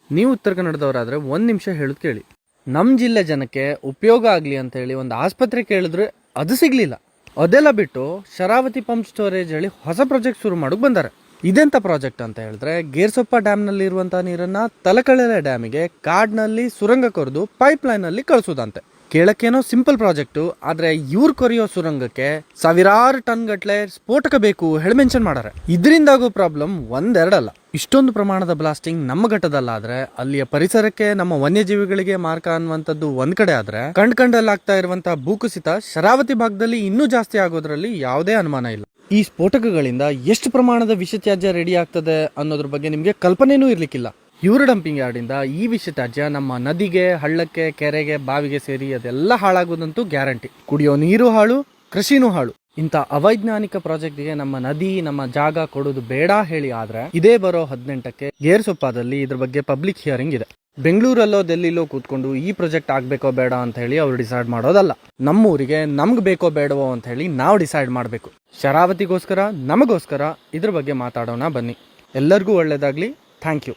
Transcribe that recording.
ನೀವು ಉತ್ತರ ಕನ್ನಡದವರಾದ್ರೆ 1 ನಿಮಿಷ ಹೇಳೋದು ಕೇಳಿ. ನಮ್ಮ ಜಿಲ್ಲೆ ಜನಕ್ಕೆ ಉಪಯೋಗ ಆಗಲಿ ಅಂತ ಹೇಳಿ ಒಂದು ಆಸ್ಪತ್ರೆ ಕೇಳಿದ್ರೆ ಅದು ಸಿಗ್ಲಿಲ್ಲ. ಅದೆಲ್ಲ ಬಿಟ್ಟು ಶರಾವತಿ ಪಂಪ್ ಸ್ಟೋರೇಜ್ ಹೇಳಿ ಹೊಸ ಪ್ರಾಜೆಕ್ಟ್ ಶುರು ಮಾಡೋಕೆ ಬಂದಾರೆ. ಇದೆಂತ ಪ್ರಾಜೆಕ್ಟ್ ಅಂತ ಹೇಳಿದ್ರೆ, ಗೇರ್ಸೊಪ್ಪ ಡ್ಯಾಮ್ನಲ್ಲಿ ಇರುವಂತಹ ನೀರನ್ನ ತಲಕಳೆಲೆ ಡ್ಯಾಮಿಗೆ ಕಾಡ್ನಲ್ಲಿ ಸುರಂಗ ಕೊರೆದು ಪೈಪ್ ಲೈನ್ ಅಲ್ಲಿ ಕಳಿಸೋದಂತೆ. ಕೇಳಕ್ಕೇನೋ ಸಿಂಪಲ್ ಪ್ರಾಜೆಕ್ಟು, ಆದ್ರೆ ಇವ್ರು ಕೊರೆಯೋ ಸುರಂಗಕ್ಕೆ ಸಾವಿರಾರು ಟನ್ ಗಟ್ಲೆ ಸ್ಫೋಟಕ ಬೇಕು ಹೇಳಿ ಮೆನ್ಷನ್ ಮಾಡಾರೆ. ಇದರಿಂದಾಗೋ ಪ್ರಾಬ್ಲಮ್ ಒಂದೆರಡಲ್ಲ. ಇಷ್ಟೊಂದು ಪ್ರಮಾಣದ ಬ್ಲಾಸ್ಟಿಂಗ್ ನಮ್ಮ ಘಟ್ಟದಲ್ಲಾದ್ರೆ ಅಲ್ಲಿಯ ಪರಿಸರಕ್ಕೆ, ನಮ್ಮ ವನ್ಯಜೀವಿಗಳಿಗೆ ಮಾರ್ಕ ಅನ್ನುವಂಥದ್ದು ಒಂದ್ ಕಡೆ ಆದ್ರೆ, ಕಂಡಲ್ಲಾಗ್ತಾ ಇರುವಂತಹ ಭೂಕುಸಿತ ಶರಾವತಿ ಭಾಗದಲ್ಲಿ ಇನ್ನೂ ಜಾಸ್ತಿ ಆಗೋದ್ರಲ್ಲಿ ಯಾವುದೇ ಅನುಮಾನ ಇಲ್ಲ. ಈ ಸ್ಫೋಟಕಗಳಿಂದ ಎಷ್ಟು ಪ್ರಮಾಣದ ವಿಷತ್ಯಾಜ್ಯ ರೆಡಿ ಆಗ್ತದೆ ಅನ್ನೋದ್ರ ಬಗ್ಗೆ ನಿಮ್ಗೆ ಕಲ್ಪನೆನೂ ಇರ್ಲಿಕ್ಕಿಲ್ಲ. ಇವ್ರ ಡಂಪಿಂಗ್ ಯಾರ್ಡಿಂದ ಈ ವಿಷತ್ಯಾಜ್ಯ ನಮ್ಮ ನದಿಗೆ, ಹಳ್ಳಕ್ಕೆ, ಕೆರೆಗೆ, ಬಾವಿಗೆ ಸೇರಿ ಅದೆಲ್ಲ ಹಾಳಾಗೋದಂತೂ ಗ್ಯಾರಂಟಿ. ಕುಡಿಯೋ ನೀರು ಹಾಳು, ಕೃಷಿನೂ ಹಾಳು. ಇಂಥ ಅವೈಜ್ಞಾನಿಕ ಪ್ರಾಜೆಕ್ಟ್ಗೆ ನಮ್ಮ ನದಿ, ನಮ್ಮ ಜಾಗ ಕೊಡೋದು ಬೇಡ ಹೇಳಿ ಆದ್ರೆ, ಇದೇ ಬರೋ 18ಕ್ಕೆ ಗೇರ್ಸೊಪ್ಪದಲ್ಲಿ ಇದ್ರ ಬಗ್ಗೆ ಪಬ್ಲಿಕ್ ಹಿಯರಿಂಗ್ ಇದೆ. ಬೆಂಗಳೂರಲ್ಲೋ ಡೆಲ್ಲಿಲೋ ಕೂತ್ಕೊಂಡು ಈ ಪ್ರಾಜೆಕ್ಟ್ ಆಗ್ಬೇಕೋ ಬೇಡ ಅಂತ ಹೇಳಿ ಅವ್ರು ಡಿಸೈಡ್ ಮಾಡೋದಲ್ಲ. ನಮ್ಮೂರಿಗೆ ನಮ್ಗೆ ಬೇಕೋ ಬೇಡವೋ ಅಂತ ಹೇಳಿ ನಾವು ಡಿಸೈಡ್ ಮಾಡಬೇಕು. ಶರಾವತಿಗೋಸ್ಕರ, ನಮಗೋಸ್ಕರ ಇದ್ರ ಬಗ್ಗೆ ಮಾತಾಡೋಣ ಬನ್ನಿ. ಎಲ್ಲರಿಗೂ ಒಳ್ಳೇದಾಗ್ಲಿ. Thank you.